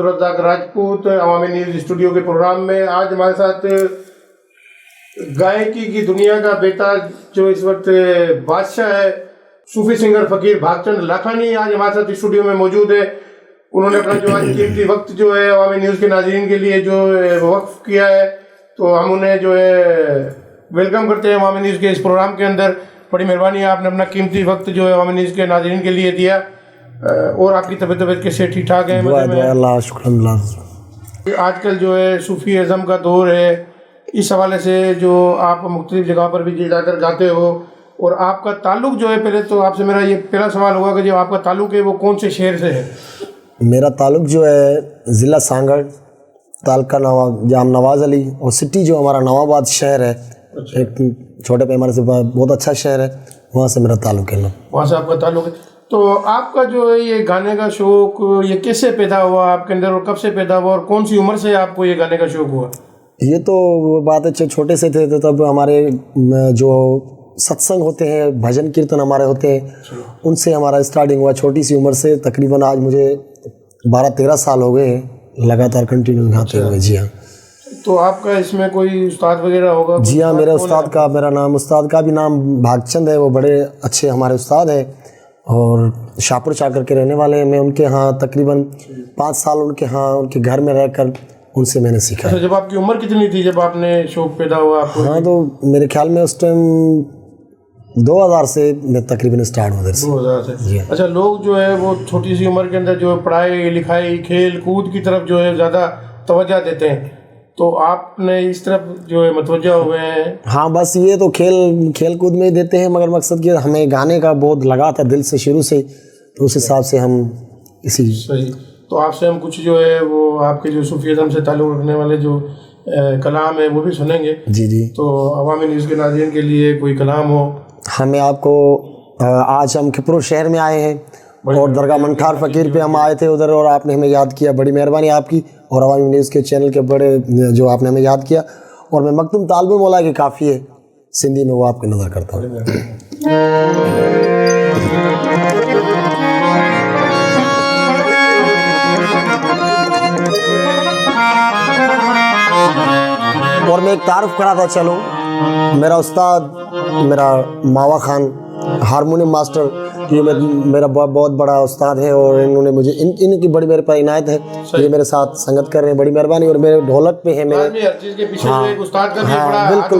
रज़ाक राजपूत अवामी news studio के programme में आज हमारे साथ गायकी की दुनिया का बेताज जो इस वक्त बादशाह है, सूफी सिंगर फ़कीर भागचंद लाखानी आज हमारे साथ स्टूडियो में मौजूद है। उन्होंने अपना जो आज कीमती वक्त जो है अवामी न्यूज़ के नाज़रीन के लिए जो वक्फ किया है, तो हम उन्हें जो है वेलकम करते हैं अवामी न्यूज़ के इस प्रोग्राम के अंदर। बड़ी मेहरबानी, आपने अपना कीमती वक्त जो है अवामी न्यूज़ के नाज़रीन के लिए दिया। और आपकी तबीयत कैसे ठीक ठाक है? अल्लाह शुक्र। आजकल जो है सूफी इज़्म का दौर है, इस हवाले से जो आप मुख्तलिफ जगह पर भी जाकर गाते हो और आपका ताल्लुक़ जो है, पहले तो आपसे मेरा ये पहला सवाल होगा कि जो आपका ताल्लुक़ है वो कौन से शहर से है? मेरा ताल्लुक़ जो है ज़िला सांगड़, तालका जाम नवाज़ अली, और सिटी जो हमारा नवाबाद शहर है। अच्छा। एक छोटे पैमाने से बहुत अच्छा शहर है, वहाँ से मेरा ताल्लुक़ है ना, वहाँ से आपका ताल्लुक़ है। तो आपका जो है ये गाने का शौक़ ये कैसे पैदा हुआ आपके अंदर और कब से पैदा हुआ और कौन सी उम्र से आपको ये गाने का शौक़ हुआ? ये तो बात है, छोटे से थे तो तब हमारे जो सत्संग होते हैं, भजन कीर्तन हमारे होते हैं, उनसे हमारा स्टार्टिंग हुआ छोटी सी उम्र से। तकरीबन आज मुझे 12-13 साल हो गए लगातार कंटिन्यू गाते हुए। जी हाँ। तो आपका इसमें कोई उस्ताद वगैरह होगा? जी हाँ, मेरे उस्ताद का उस्ताद का भी नाम भागचंद है। वो बड़े अच्छे हमारे उस्ताद हैं और शाहपुर चाकर के रहने वाले हैं। मैं उनके यहाँ तकरीबन 5 साल उनके घर में रहकर उनसे मैंने सीखा। अच्छा, जब आपकी उम्र कितनी थी जब आपने शौक़ पैदा हुआ आपको? हाँ, तो मेरे ख्याल में उस टाइम 2000 से मैं तकरीबन स्टार्ट हुआ। 2000 से। अच्छा, लोग जो है वो छोटी सी उम्र के अंदर जो पढ़ाई लिखाई खेल कूद की तरफ जो है ज़्यादा तवज्जो देते हैं, तो आपने इस तरफ जो है मतवज्जा हुए हैं? हाँ, बस ये तो खेल कूद में ही देते हैं, मगर मकसद कि हमें गाने का बहुत लगा था दिल से शुरू से, तो उस हिसाब से हम इसी। सही। तो आपसे हम कुछ जो है वो आपके जो सूफीज़्म से ताल्लुक़ रखने वाले जो कलाम है वो भी सुनेंगे। जी जी। तो अवामी न्यूज़ के नाज़रीन के लिए कोई कलाम हो? हमें आपको आज हम खिपरो शहर में आए हैं और दरगाह मंठार फ़कीर पे हम आए थे उधर, और आपने हमें याद किया। बड़ी मेहरबानी आपकी और अवामी न्यूज़ के चैनल के बड़े जो आपने हमें याद किया। और मैं मखदूम तालिब मौला की काफ़ी है सिंधी में वो आपकी नज़र करता हूँ। और मैं एक तारुफ करा था, चलो मेरा उस्ताद मेरा मावा खान हारमोनियम मास्टर, ये मेरा बहुत बड़ा उस्ताद है और इन्होंने मुझे इनकी बड़ी मेरे पर इनायत है। ये मेरे साथ संगत कर रहे हैं, बड़ी मेहरबानी। और मेरे ढोलक पे है मेरे। हाँ,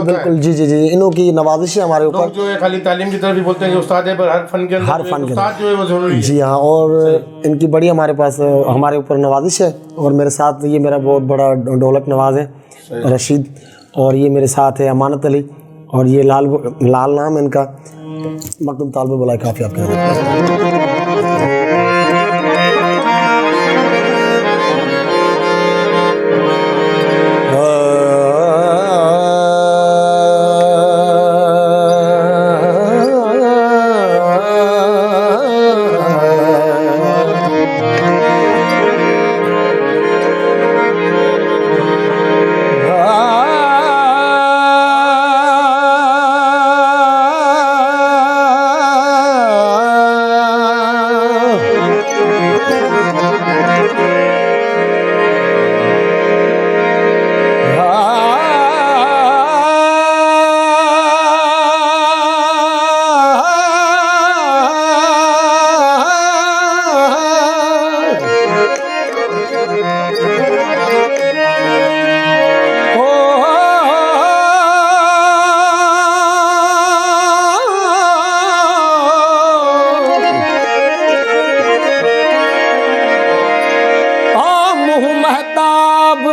बिल्कुल जी जी जी, इन्हों की नवाजिश है हमारे ऊपर। जो है खाली तालीम की तरफ भी बोलते हैं कि उस्ताद है, पर हर फन के उस्ताद जो है वो जरूरी है। जी हाँ, और इनकी बड़ी हमारे पास हमारे ऊपर नवाजिश है। और मेरे साथ ये मेरा बहुत बड़ा ढोलक नवाज है रशीद, और ये मेरे साथ है अमानत अली, और ये लाल नाम है इनका। मखदूम तालिब मौला काफ़ी आपके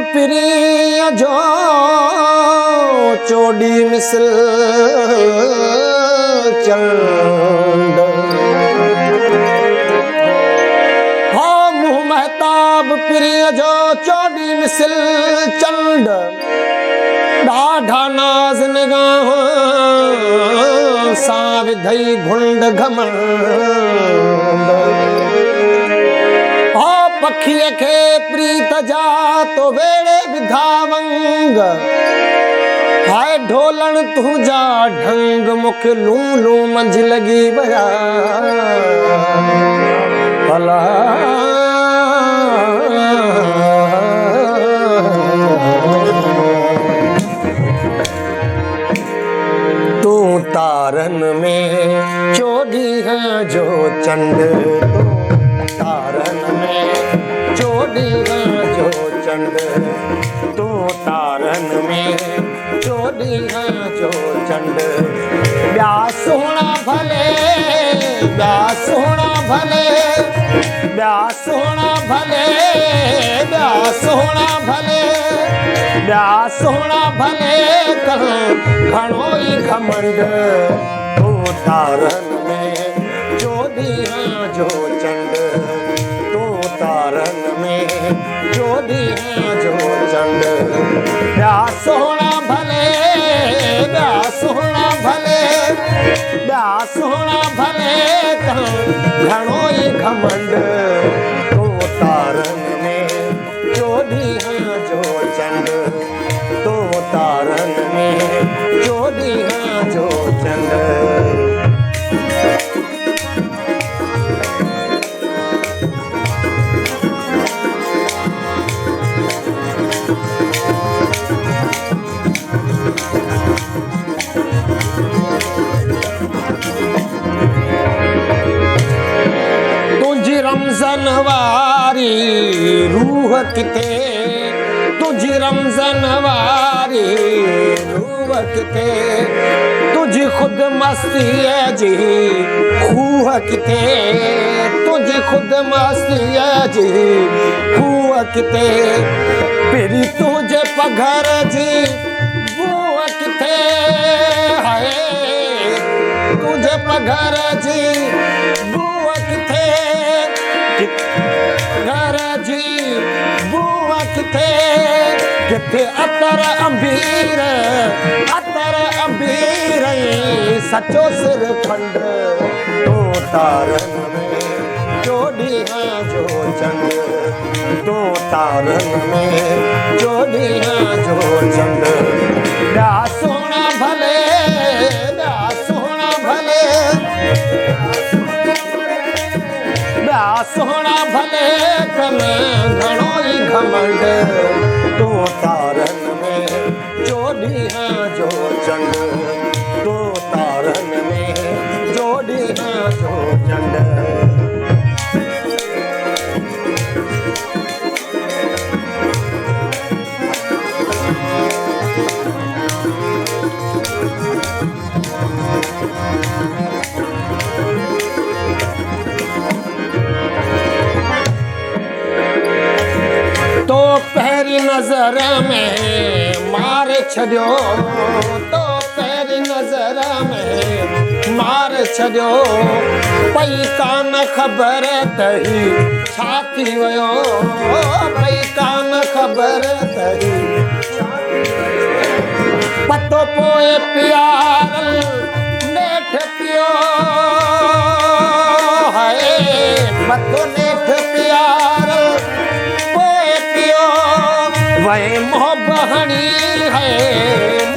प्रिय जो चोड़ी मिसल चंद, हो मुँह महताब प्रिय जो चोड़ी मिसल चंद, ढाढा नाज निगाह सां विधई घुंड घमंड, पखीअ खे प्रीत जा तो वेड़े विधावंग, हाय ढोलण तुझा ढंग मुख लूं लूं मंझ लगी बया, भला चोॾींहं जो चंड तूं तारन में चोॾींहं जो चंड ॿिया सुहिणा भले ॿिया सुहिणा भले ॿिया सुहिणा भले ॿिया सुहिणा भले ॿिया सुहिणा भले कर घणो ई घमंड तूं तारन में चोॾींहं जो चंड तूं तारन में चोॾींहं जो चंड ॿिया सुहिणा भले ॿिया सुहिणा भले ॿिया सुहिणा भले घणो ई घमंड तूं तारन में चोॾींहं जो चंड तूं तारन में चोॾींहं जो चंड रमज़न वारी रूह किथे तुझी रमज़न वारी रूह किथे तुझी खुद मस्तीअ जी खूह किथे तुझी खुद मस्तीअ जी खूह किथे पहिरीं तुंहिंजे पघर जी बूह किथे हाय तुंहिंजे पघर जी बूह किथे घर जी बूह किथे किथे अतर अंबीर सचो सिर खंड तूं तारन में चोॾींहं जो चंड तूं तारन में चोॾींहं जो चंड ॿिया सुहिणा भले ॿिया सुहिणा भले ॿिया सुहिणा भले कन घणो ई घमंड तूं तारन में चोॾींहं जो चंड तूं तारन में चोॾींहं जो चंड तो पहिरीं नज़र में मार छॾियो तो पहिरीं नज़र में मार छॾियो पई कान ख़बर त ही छा थी वियो पई कान ख़बर त ही पतो पोइ प्यार नेठ पियो हाय पतो नेठ प्यार वही मोहबहनी है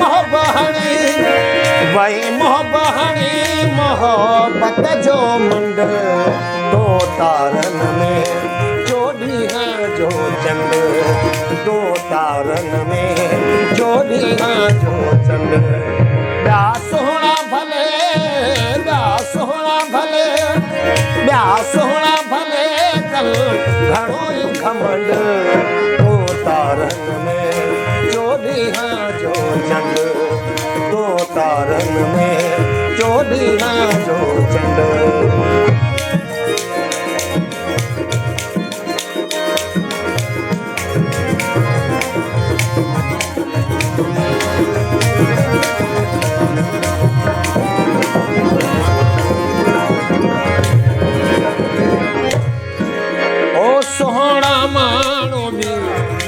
मोहबहनी वही मोहबहनी मोहब्बत जो मंड तो तारन में चोॾींहं जो चंड तो तारन में चोॾींहं जो चंड ॿिया सुहिणा भले ॿिया सुहिणा भले ॿिया सुहिणा भले कल घणो ई घमंड तारन में चोॾींहं जो चंड तो तारन में चोॾींहं जो चंड ओ सुहिणा माण्हू बि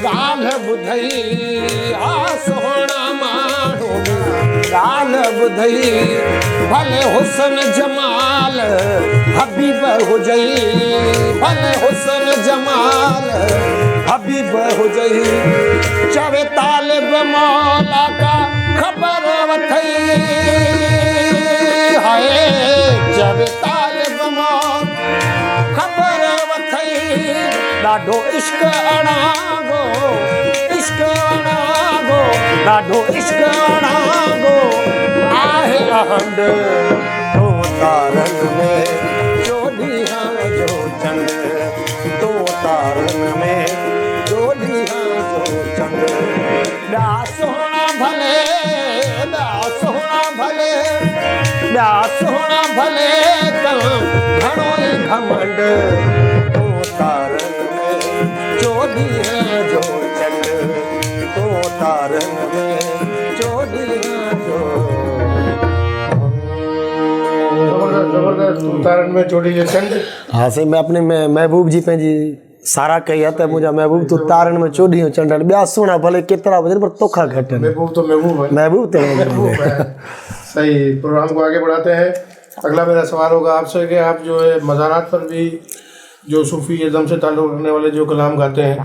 ॻाल्हि ॿुधई आ सुहिणा माण्हू ॻाल्हि ॿुधई भले हुसन जमाल हबीब हुजई भले हुसन जमाल हबीब हुजई चवे तालिब मौला का ख़बर वठई हाय चवे तालिब मौला ख़बर वठई ॾाढो इश्क अणागो ॾाढो इश्क अणागो आहे अहंड तो तारन में चोॾींहं जो चंड तो तारन में चोलियां जो चंड ॿिया सोहणा भले ॿिया सोहणा भले ॿिया सोहणा भले घणो ई घमंड तूं तारन में चोलियां जो चंड तूं तारन में चोलियां जो जबरदस्त उतारण में चोटी जो चंड। हाँ सही मैं अपने महबूब जी पंहिंजी सारा कई है त मुंहिंजा महबूब तूं तारन में चोॾियूं चंडण ॿिया सुहिणा भले केतिरा वजन पर तोखा घटि आहिनि। महबूब तो महबूब है। महबूब तो महबूब है। सही। प्रोग्राम को आगे बढ़ाते हैं। अगला मेरा सवाल होगा आपसे कि आप जो है मज़ारात पर भी जो सूफी इज़्म से ताल्लुक़ रखने वाले जो कलाम गाते हैं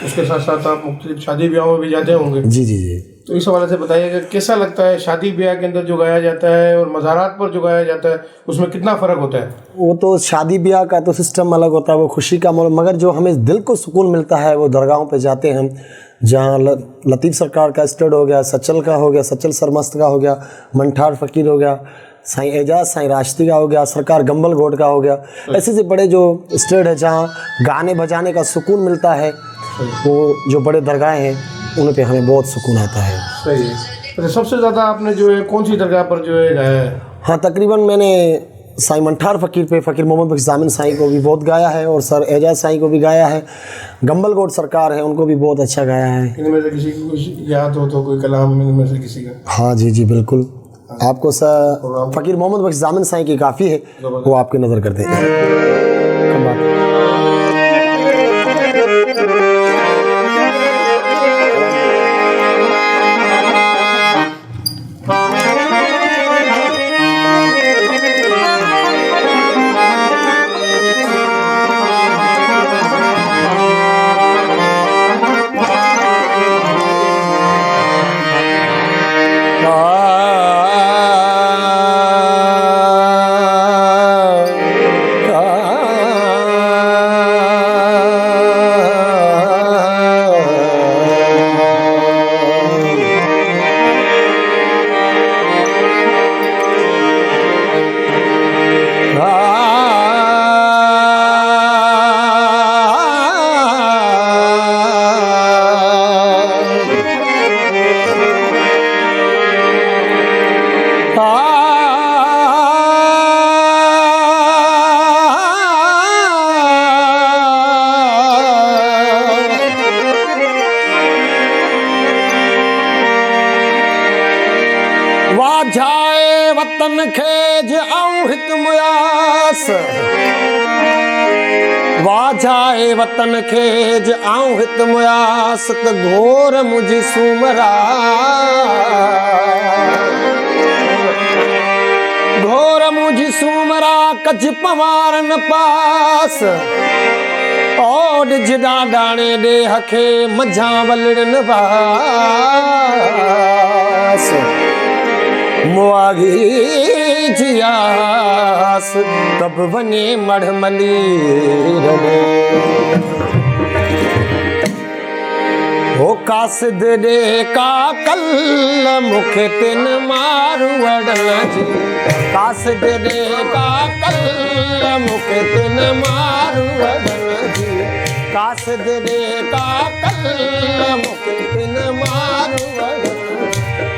उसके साथ साथ आप मुख्तलिफ शादी ब्याहों में भी जाते होंगे। जी जी जी। तो इस हवाले से बताइएगा कैसा लगता है शादी ब्याह के अंदर जो गाया जाता है और मज़ारात पर जो गाया जाता है उसमें कितना फ़र्क होता है? वो तो शादी ब्याह का तो सिस्टम अलग होता है, वो खुशी का माहौल, मगर जो हमें दिल को सुकून मिलता है वो दरगाहों पे जाते हैं हम, जहाँ लतीफ़ सरकार का स्टड हो गया, सचल का हो गया, सचल सरमस्त का हो गया, मंठार फ़कीर हो गया, साईं एजाज साईं राश्ती का हो गया, सरकार गंबल घोट का हो गया, ऐसे से बड़े जो स्टड है जहाँ गाने बजाने का सुकून मिलता है, वो जो बड़े दरगाहें हैं उन पे हमें बहुत सुकून आता है। सही है। तो सबसे ज़्यादा आपने जो है कौन सी दरगाह पर जो है गाया है? हाँ तकरीबन मैंने साईं मंठार फ़कीर पे फ़कीर मोहम्मद बख्श जामिन साईं को भी बहुत गाया है और सर एजाज साईं को भी गाया है, गंबल घोट सरकार है उनको भी बहुत अच्छा गाया है। इनमें से किसी को कुछ याद हो तो कोई कलाम इनमें से किसी का? हाँ जी जी बिल्कुल, आपको सर फ़कीर मोहम्मद बख्श जामिन साईं की काफ़ी है, वो आपकी नज़र करते हैं। वाझाए वतन खेज आऊं हित मुयास, वाझाए वतन खेज आऊं हित मुयास त घोर मुझी सूमरा, घोर मुझी सूमरा कज पवारन पास, ओड जिदा डाणे दे हखे मझा वलड़न वास, मुआगी जियास तब वने मढ़मली रने, हो कासिद दे का कल मुखे तिन मारू वड़न जी, कासिद दे का कल मुखे तिन मारू वड़न जी, कासिद दे का कल मुखे तिन मारू वड़न,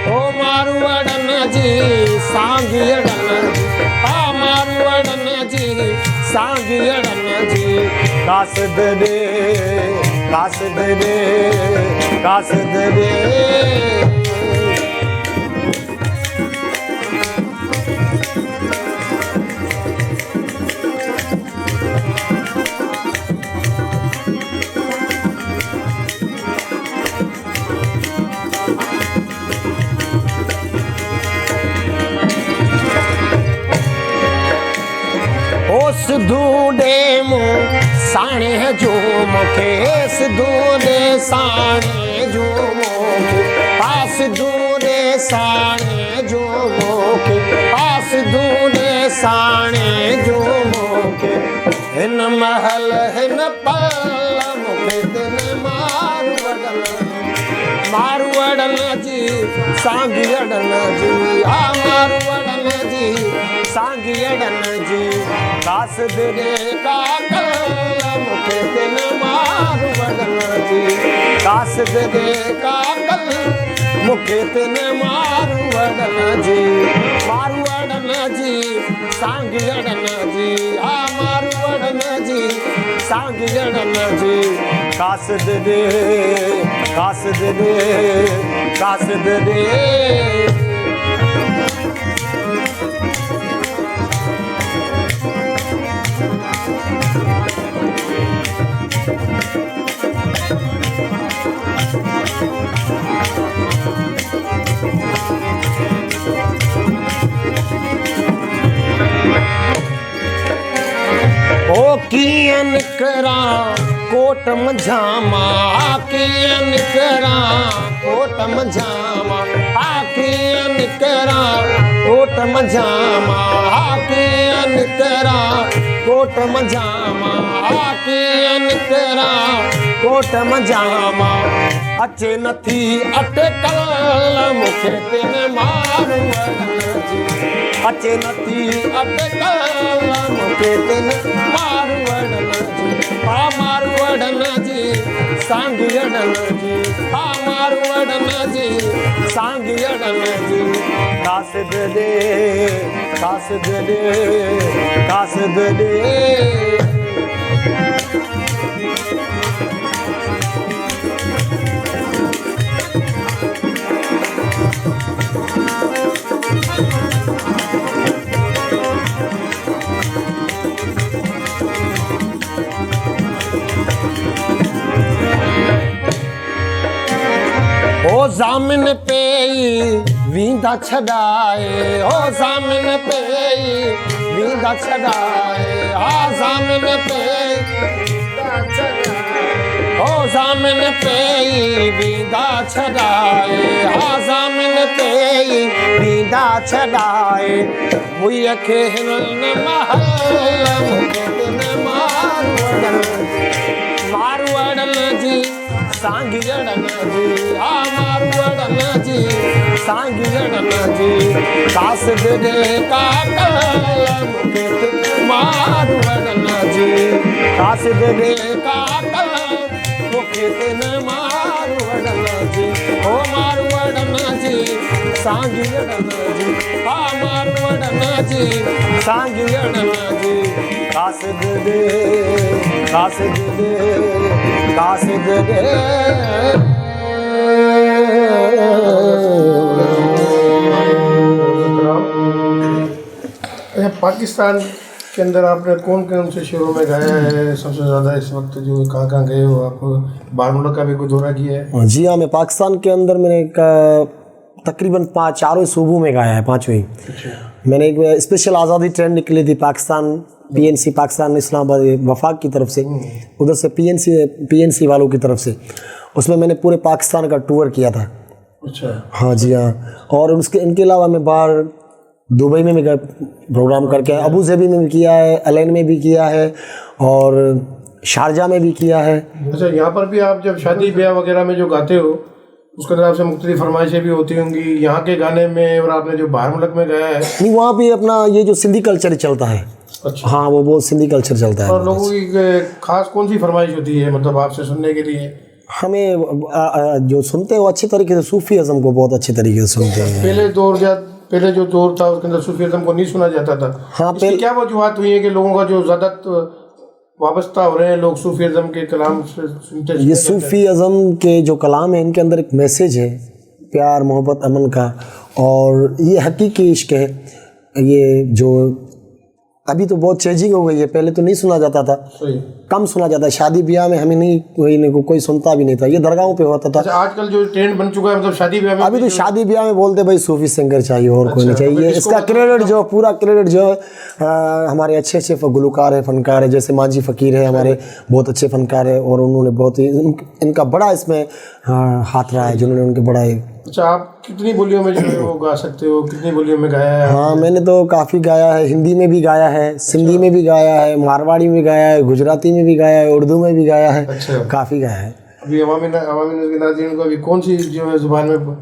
ओ मारू वड़न जी सांगियड़न जी, आ मारू वड़न जी सांगियड़न जी, कासिद दे कासिद दे कासिद दे। सिद्धू दे मुँह साणे जो मुखे, सिद्धू दे साणे जो मुखे, आ सिद्धू दे साणे जो मुखे, आ सिद्धू दे साणे जो मुखे, हिन महल हिन पल मुखे तिन मारू वड़न जी सांगियड़न जी, आ मारू वड़न जी सांगियड़न जी, कासिद दे का कल मुखे तिन मारू वडन जी कास दे काकल मुखे तिन मारू वडन जी सांग अड़न जी आ मारू वडन जी सांग अड़न जी कास दे कास दे कास दे ओ कियन करा कोट मझामा कियन करा कोट मझामा कियन करा कोट मझामा कियन करा कोट मझामा कियन करा कोट मझामा अचे नथी अटकल मुखे तिन मारू वडन जी अचे नथी अटकल मुखे तिन मारू वडन जी आ मारू वडन जी सांग अड़न जी आ मारू वडन जी सांग अड़न जी कास दे कास दे कास दे ओ ज़ामिन पे वींदा छॾाए ओ ज़ामिन पे वींदा छॾाए आ ज़ामिन पे ओ ज़ामिन पे वींदा छॾाए आ ज़ामिन पे वींदा छॾाए मुईअ खे हिनन महल मुखे तिन मारू वडन जी सांग अड़न जी आ मारू वडन जी सांग अड़न जी कास दे काकल मुखे तिन मारू वडन जी कास दे काकल मुखे तिन मारू वडन जी ओ मारू वडन जी सांग अड़न जी आ मारू वडन जी सांग अड़न जी कास दे कास दे कास दे पाकिस्तान के अंदर आपने कौन कौन से शहरों में गाया है सबसे ज़्यादा इस वक्त जो कहाँ कहाँ गए हो आप? बारमूला का भी कोई दौरा किया है? जी हाँ, मैं पाकिस्तान के अंदर मैंने तकरीबन 4 सूबों में गाया है, 5 ही। मैंने एक स्पेशल आज़ादी ट्रेन निकली थी पाकिस्तान PNC पाकिस्तान इस्लामाबाद वफाक की तरफ से, उधर से PNC वालों की तरफ से, उसमें मैंने पूरे पाकिस्तान का टूर किया था। अच्छा। हाँ जी हाँ। और उसके इनके अलावा मैं बाहर दुबई में भी प्रोग्राम करके अबू धाबी में भी किया है, अलैन में भी किया है और शारजा में भी किया है। अच्छा, यहाँ पर भी आप जब शादी ब्याह वगैरह में जो गाते हो उसके अंदर आपसे मुख्तलिफ फरमाइशें भी होती होंगी यहाँ के गाने में, और आपने जो बाहर मुल्क में गाया है? नहीं, वहाँ भी अपना ये जो सिंधी कल्चर चलता है। अच्छा। हाँ, वो बहुत सिंधी कल्चर चलता है। और लोगों की खास कौन सी फरमाइश होती है मतलब आपसे सुनने के लिए? हमें जो सुनते हैं वो अच्छे तरीके से सूफी अज़म को बहुत अच्छे तरीके से सुनते हैं। पहले जो दौर था उसके अंदर सूफी अज़म को नहीं सुना जाता था। हाँ, पहले क्या वजूहत हुई है कि लोगों का जो ज़्यादा वाबस्ता हो रहे हैं लोग सूफी अज़म के कलाम से सुनते? ये सूफी अज़म के जो कलाम है इनके अंदर एक मैसेज है प्यार मोहब्बत अमन का, और ये हकीकी इश्क है। ये जो अभी तो बहुत चेंजिंग हो गई है, पहले तो नहीं सुना जाता था, कम सुना जाता है। शादी ब्याह में हमें नहीं कोई सुनता भी नहीं था, ये दरगाहों पे होता था। अच्छा, आजकल जो ट्रेंड बन चुका है मतलब शादी ब्याह में, अभी तो शादी ब्याह में बोलते भाई सूफी सिंगर चाहिए और कोई नहीं चाहिए। इसका क्रेडिट जो पूरा क्रेडिट जो हमारे अच्छे अच्छे गुलकार है, फनकार है, जैसे मांझी फ़कीर है हमारे, बहुत अच्छे फनकार है और उन्होंने बहुत ही इनका बड़ा इसमें हाथ रहा है, जिन्होंने उनके बड़ा। अच्छा, आप कितनी बोलियों में जो है वो गा सकते हो? कितनी बोलियों में गाया है? हाँ, मैंने तो काफ़ी गाया है, हिंदी में भी गाया है, सिंधी में भी गाया है, मारवाड़ी में गाया है, गुजराती में भी गाया है, उर्दू में भी गाया है। अच्छा। काफ़ी गाया है। अभी अवामी नाज़रीन को अभी कौन सी जो है ज़ुबान में?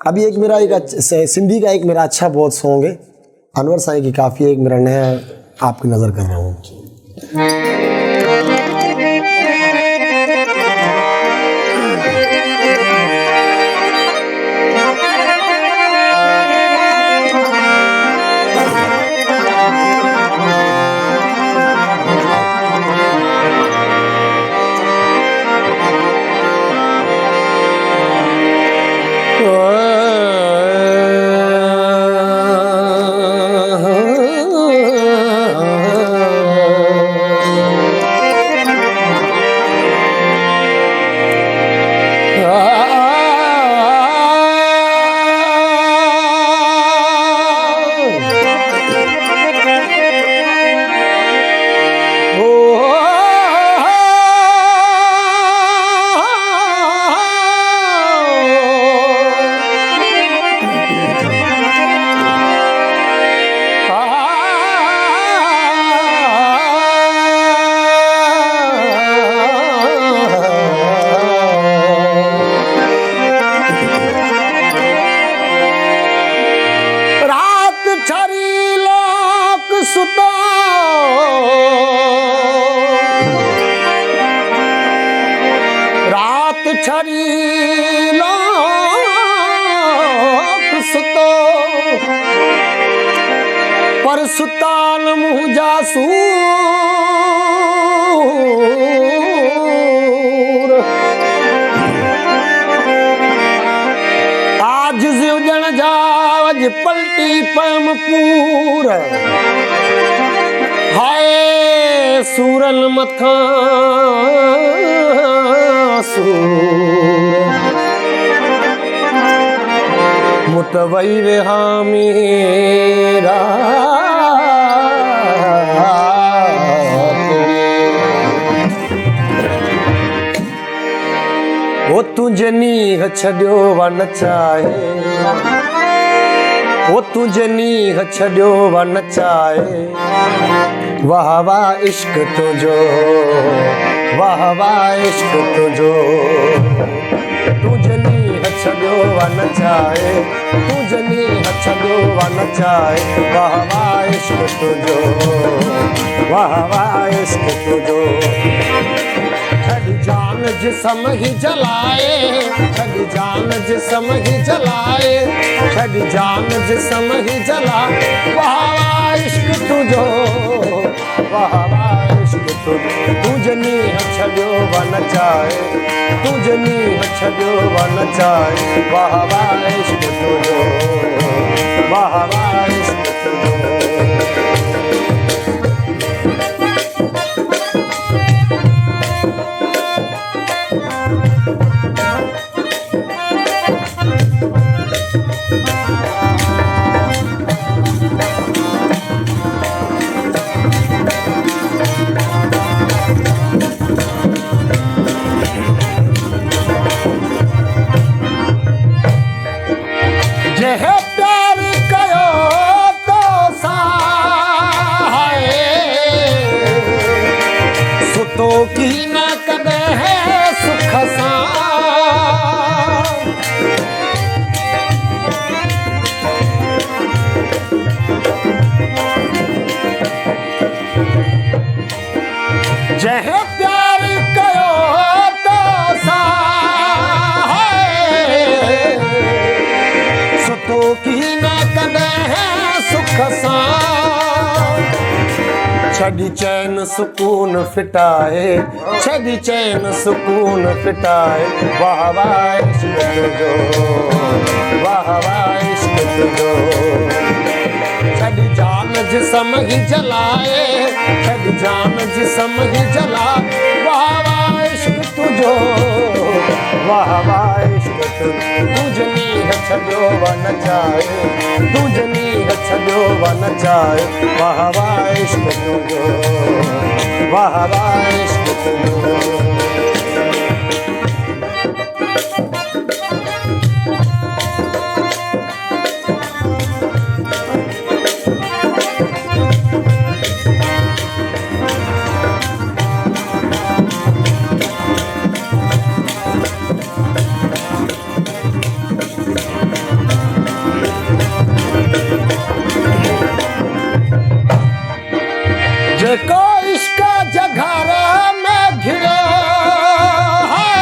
अभी एक मेरा सिंधी का एक मेरा अच्छा बहुत सॉन्ग है, अनवर साई की काफ़ी एक मेरा नया आपकी नज़र कर रहा हूँ। रात छरी लोक सुतो पर सुतान मुँह जासूर आज जिवजण जावज पलटी पमपूर हाय सूरन मथा मुतवई रहा मेरा वो तुझे नीह छॾियो वन चाहे वो तुझे नीह छॾियो वन चाहे वाह वाह इश्क तुझो वाह वाह इश्क तुझो तुझे नीह छॾियो वन चाहे तुझे नीह छॾियो वन चाहे वाह वाह इश्क तुझो वाह वाह इश्क तुझो छॾी जान जिस्म ही जलाए छॾी जान जिस्म ही जलाए छॾी जान जिस्म ही जला वाह वाह इश्क तुझो वाह वाह इश्क तुझो तुझे नीह छॾियो वन चाहे तुझे नीह छॾियो वन चाहे वाह वाह इश्क तुझो वाह वाह इश्क तुझो जह प्यार कयो तो साए सुतो की न कदे है सुख सा जह प्यार कयो तो साए सुतो की न कदे है सुख सा छड़ी चैन सुकून फिटाए छड़ी चैन सुकून फिटाए वाह वाह इश्क तुझो वाह वाह इश्क तुझो छड़ी जान जिस्म ही जलाए छड़ी जान जिस्म ही जला वाह वाह इश्क तुझो वाह वाह इश्क तुझो तुझे नीह छॾियो वन चाहे तुझे नीह छॾियो वन चाहे वाह वाह इश्क तुझो वाह वाह इश्क तुझो जेको इश्क जघर में घिरो है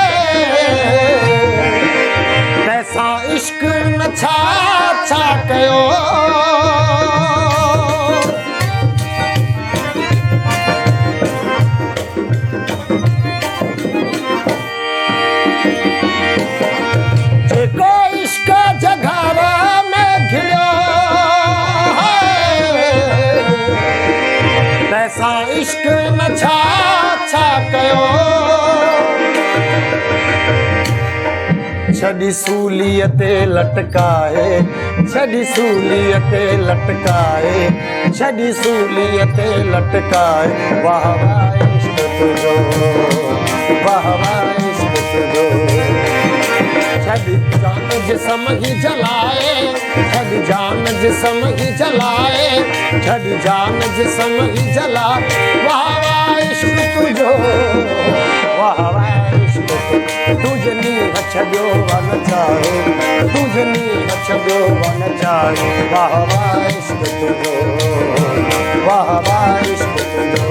तैसा इश्क न छा छा कयो जेको इश्क जघर में घिरो तैसा इश्क न छा छा कयो छड़ी सूलियते लटकाए, छड़ी सूलियते लटकाए, छड़ी सूलियते लटकाए। वाह वाह इश्क तुझो, वाह वाह इश्क तुझो। छड़ी जान जिसम ही जलाए, छड़ी जान जिसम ही जलाए, छड़ी जान जिसम ही जलाए। वाह वाह इश्क तुझो, वाह वाह इश्क तुझे नी छॾियो वन चाहे, तुझे नी छॾियो वन चाहे। वाह वाह इश्क तुझो, वाह वाह इश्क तुझो।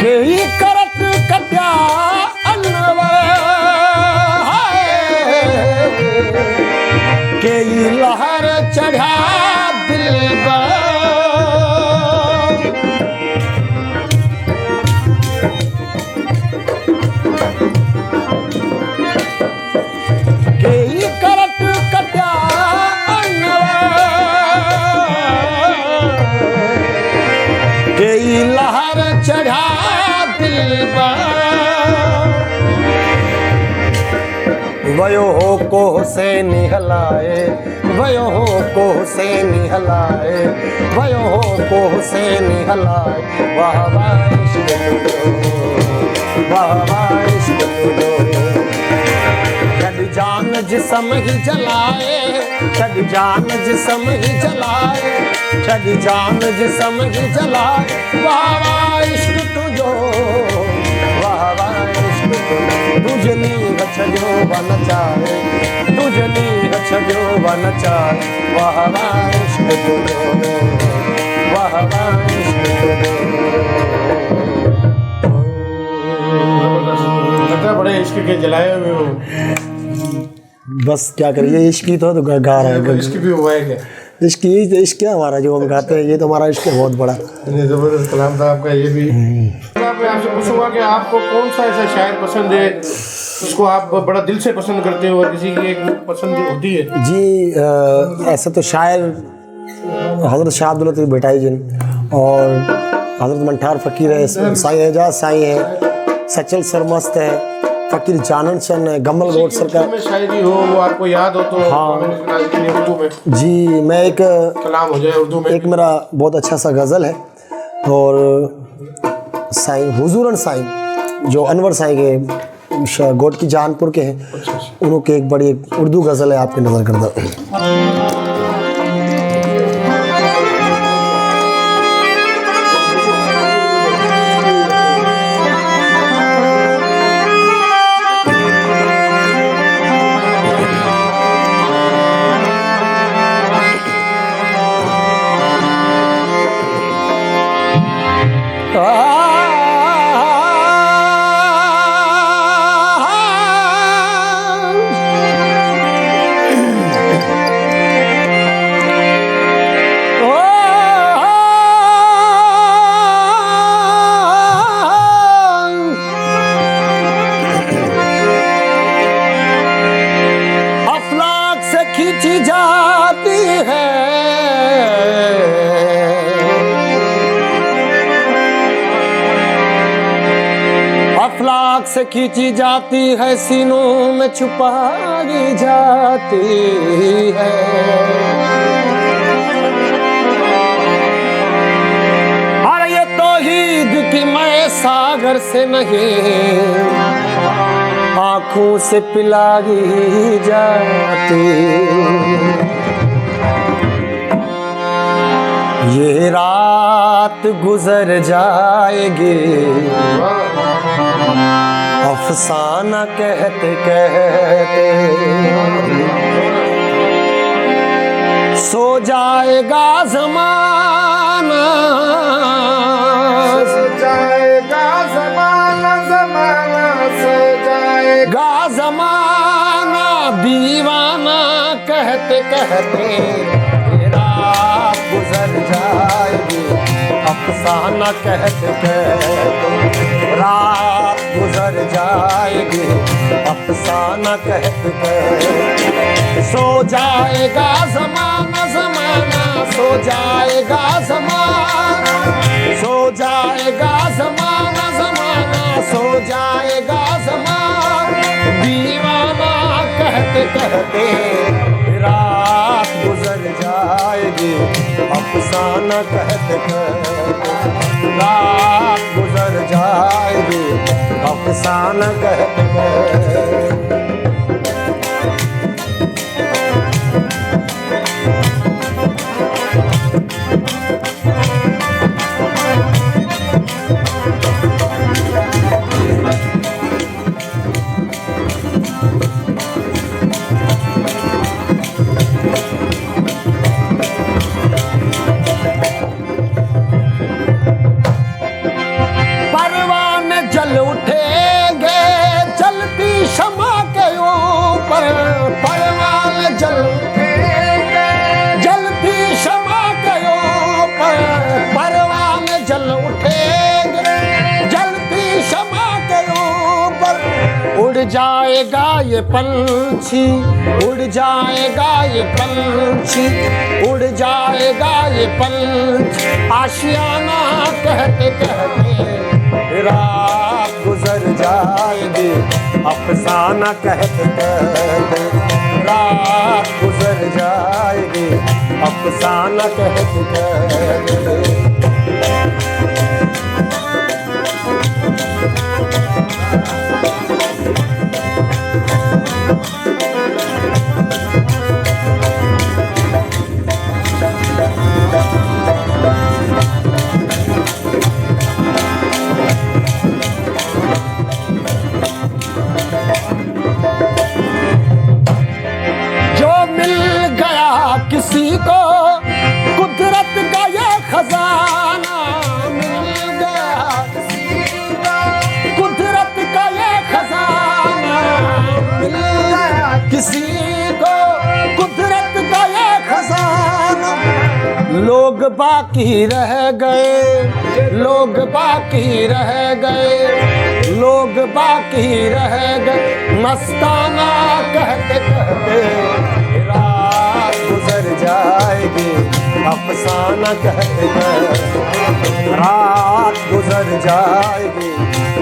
केही करत कट्या अनवर, केही लहर चढ़ा दिलबर। केही करत कट्या अनवर, केही लहर चढ़ा वयो हो कोह से निहलाए, वयो हो कोह से निहलाए, वयो हो कोह से निहलाए। वाह वाह इश्क तुझो, वाह वाह इश्क तुझो। छड़ जान जिसम ही जलाए, छड़ जान जिसम ही जलाए, छड़ जान जिसम ही जलाए। वाह वाह इश्क तुझो, वाह वाह इश्क तुझो। तुझे नी छॾियो वन चाहे, तुझे नी छॾियो वन चाहे। वाह वाह इश्क तुझो, वाह वाह इश्क तुझो। लगता बड़े इश्क के जलाए हुए हो। बस क्या करिए, इश्क ही तो गा रहा है। इश्क भी हुआ है क्या? इश्क यही तो इश्क है हमारा, जो हम गाते हैं ये तो हमारा इश्क है बहुत बड़ा। जबरदस्त कलाम था आपका ये भी। मैं आपसे पूछूंगा कि आपको कौन सा ऐसा शायर पसंद है जिसको आप बड़ा दिल से पसंद करते हो और किसी की एक पसंद होती है? जी ऐसा तो शायर हज़रत शाह अब्दुल लतीफ़ भटाई जिन और हज़रत मंठार फ़कीर है, साईं एजाज साईं है, सचल सरमस्त है, फ़कीर जानन सन है, गमल रोड सरकार में शायरी हो वो आपको याद हो तो हाँ। उर्दू में जी मैं एक कलाम हो जाए उर्दू में। एक मेरा बहुत अच्छा सा गज़ल है और साईं हुजूरन साईं जो अनवर साईं के गोट की जानपुर के हैं, उनके एक बड़ी उर्दू गज़ल है आपकी नज़र कर दो। खींची जाती है अफलाक से खींची जाती है, सीनों में छुपाई जाती है। और ये तौहीद की मैं सागर से नहीं आँखों से पिलाई जाती। ये रात गुजर जाएगी अफसाना कहते कहते, सो जाएगा ज़माना, सो जाएगा ज़माना, ज़माना सो जाएगा ज़माना, दीवाना कहते कहते। अफसाना कहते कहते रात गुजर जाएगी, अफसाना कहते कहते सो जाएगा ज़माना ज़माना, सो जाएगा ज़माना, सो जाएगा ज़माना ज़माना, सो जाएगा ज़माना। दीवाना कहते कहते रात गुजर जाएगी, अफसाना कहते कहते रात गुजर जाएगी, अफसाना कहते कहते। जल उठेंगे जलती शमा के ऊपर, परवाने जल उठेंगे जलती शमा के ऊपर, परवाने जल उठेंगे जलती शमा के ऊपर। उड़ जाएगा ये पंछी, उड़ जाएगा ये पंछी, उड़ जाएगा ये पंछी, आशियाना कहते कहते रात गुजर जाएगी, अफसाना कहते कहते रात गुजर जाएगी, अफसाना कहते कहते। किसी को कुदरत का ये खजाना मिल गया, किसी को कुदरत का ये खजाना मिल गया, किसी को कुदरत का ये खजाना। लोग बाकी रह गए, लोग बाकी रह गए, लोग बाकी रह गए, मस्ताना कहते कहते रात गुजर जाएगी, अफसाना कहते कहते रात गुजर जाएगी,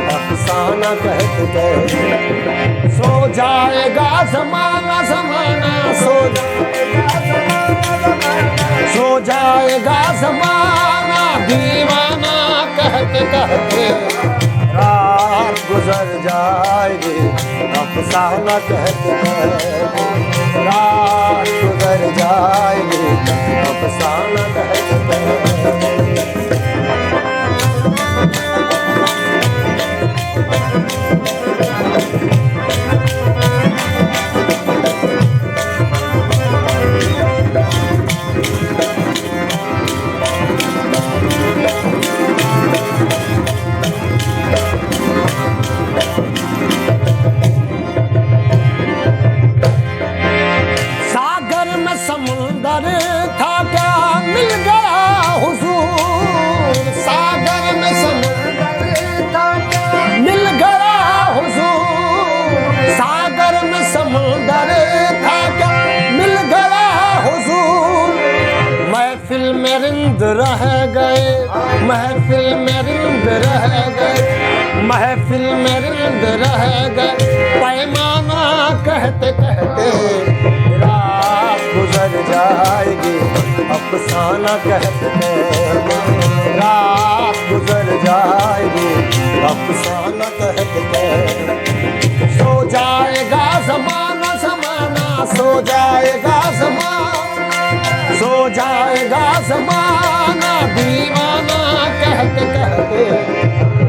अफसाना कहते कहते सो जाएगा ज़माना ज़माना, सो जाएगा ज़माना। दीवाना कहते कहते रात गुजर जाएगी, अफसाना कहते कहते रात गुजर जाएगी, अफसाना कहते कहते। समुंदर था क्या मिल गया हुजूर, सागर में समुंदर था क्या मिल गया हुजूर, सागर में समुंदर था क्या मिल गया हुजूर। महफिल में रिंद रह गए, महफिल में रिंद रह गए, महफिल में रिंद रह गए, पैमाना कहते कहते रात गुजर जाएगी, अफसाना कहते कहते रात गुजर जाएगी, अफसाना कहते कहते सो जाएगा ज़माना ज़माना, सो जाएगा ज़माना, सो जाएगा ज़माना। दीवाना कहते कहते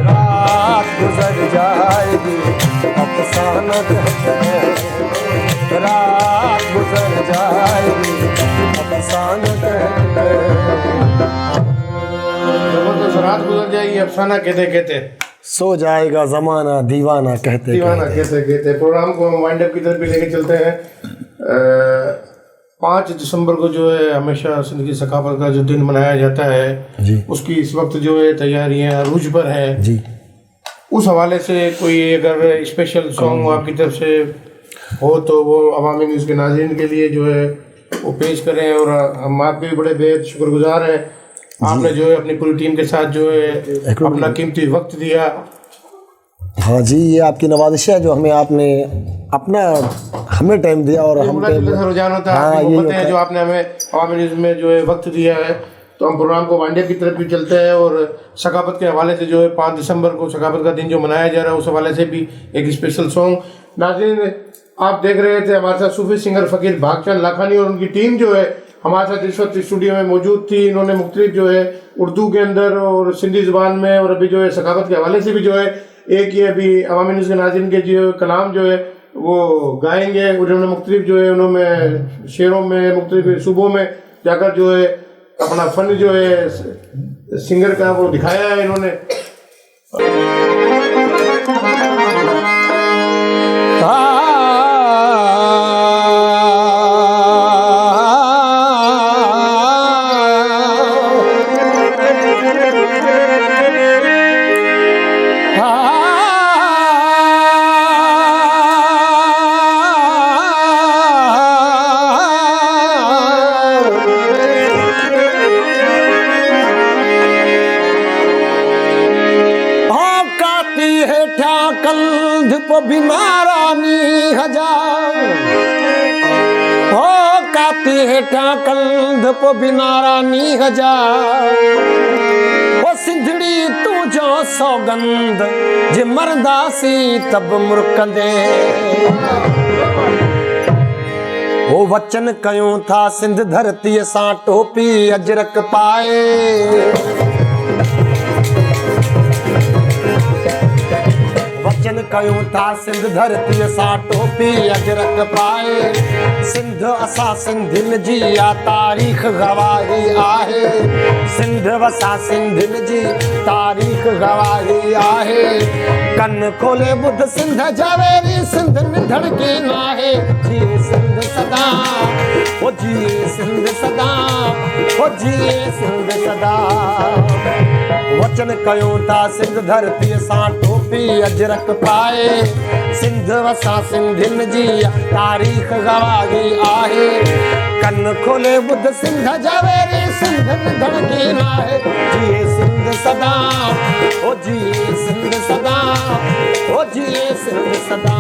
रात गुजर जाएगी, अफसाना कहते कहते रात गुजर जाएगी, अफसाना कहते जबरदस्त रात गुजर जाएगी, अफसाना कहते कहते सो जाएगा जमाना, दीवाना कहते दीवाना कहते कहते। प्रोग्राम को हम वाइंड अप की तरफ भी लेके चलते हैं। 5 दिसंबर को जो है हमेशा सिंध की सकाफत का जो दिन मनाया जाता है जी उसकी इस वक्त जो है तैयारियां अरूज पर है। जी। उस हवाले से कोई अगर स्पेशल सॉन्ग आपकी तरफ से हो तो वो अवामी न्यूज़ के नाज़रीन के लिए जो है वो पेश करें। और हम आपके भी बड़े बेहद शुक्रगुजार हैं, आपने जो है अपनी पूरी टीम के साथ जो है अपना कीमती वक्त दिया। हाँ जी, ये आपकी नवाजिश है जो हमें आपने अपना हमें टाइम दिया और हम पे रुझान होता है, मोहब्बत है जो आपने हमें अवामी न्यूज़ में जो है वक्त दिया है। तो हम प्रोग्राम को वांडिया की तरफ भी चलते हैं और सकाफत के हवाले से जो है 5 दिसंबर को सकाफत का दिन जो मनाया जा रहा है उस हवाले से भी एक स्पेशल सॉन्ग। नाज़रीन, आप देख रहे थे हमारे साथ सूफी सिंगर फ़कीर भागचंद लाखानी और उनकी टीम जो है हमारे साथ इस वक्त स्टूडियो में मौजूद थी। इन्होंने मुख्तलिफ जो है उर्दू के अंदर और सिंधी ज़ुबान में और अभी जो है सकाफत के हवाले से भी जो है एक ही अभी अवामी न्यूज़ के नाज़रीन के जो कलाम जो है वो गाएंगे। उन्होंने मुख्तलिफ जो है उन्होंने शेरों में मुख्तलिफ सूबों में जाकर जो है अपना फन जो है सिंगर का वो दिखाया है इन्होंने। बीमारानी हजार हो काती हेठा कंध पो बिनारानी हजार वो सिंधड़ी तू जो सौगंध जे मरदासी तब मुरकंदे वो वचन कयूं था सिंध धरती सां टोपी अजरक पाए। वचन कयूं था सिंध धरती सां टोपी अजरक पाए। सिंध असां सिंधियुनि जी या तारीख़ गवाही आहे। सिंध वसा सिंधियुनि जी तारीख़ गवाही आहे। कन खोले ॿुध सिंध जवेरी सिंध निधड़ की नाहे। जिए सिंध सदा ओ जिए सिंध सदा ओ जिए सिंध सदा। वचन कयूं था सिंध धरती सां टोपी अजरक पाए। सिंध वसा सिंधियुनि जी तारीख़ गवाही आहे। कन खोले ॿुध सिंध जवेरी सिंध निधड़ की नाहे। जिए सिंध सदा ओ जिए सिंध सदा ओ जिए सिंध सदा।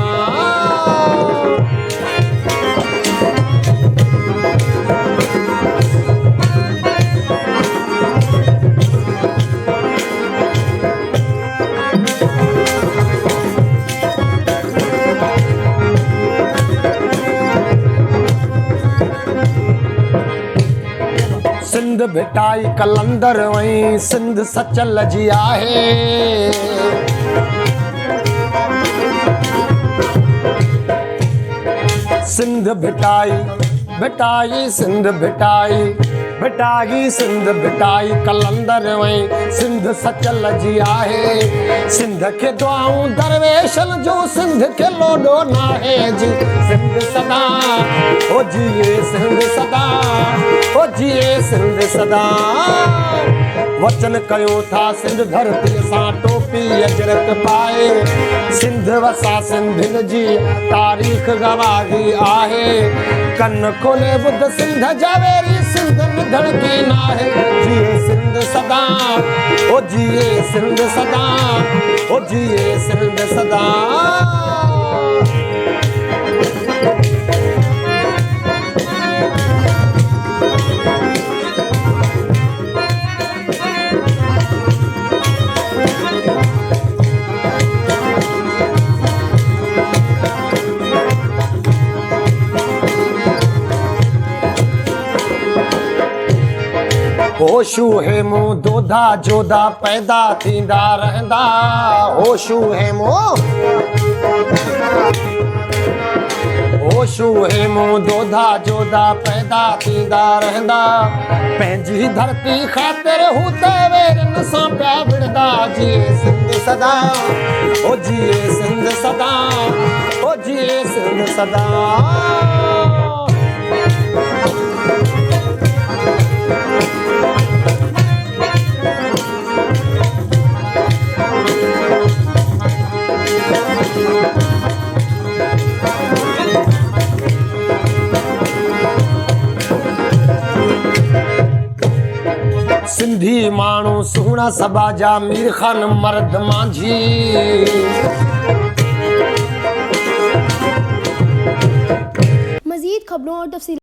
सिंध भिटाई कलंदर वहीं सिंध सचल जी आहे। सिंध भिटाई भिटाई सिंध भिटाई भिटाई सिंध भिटाई कलंदर वहीं सिंध सचल जी आहे। सिंध के दुआऊं दरवेशन जो सिंध के लोडो नाहे जी। सिंध सदा ओ जिए सिंध सदा ओ जिए सिंध सदा। वचन कयूं था सिंध धरती सां टोपी अजरक पाए। सिंध वसा सिंधियुनि जी तारीख़ गवाही आहे। कन खोले ॿुध सिंध जवेरी सिंध निधड़ की नाहे। जिए सिंध सदा ओ जिए सिंध सदा ओ जिए सिंध सदा। होशू है मुंह दोधा जोधा पैदा थींदा रहंदा। होशू है मुंह होशू है मुंह दोधा जोधा पैदा थींदा रहंदा। पंहिंजी धरती ख़ातिर हू त वेरनि सां पिया विढ़ंदा। जिए सिंध सदा ओ जिए सिंध सदा ओ जिए सिंध सदा। सिंधी माण्हू सुहिणा सभा जा मीर खान मर्द मांझी मज़ीद खबरों और तफसील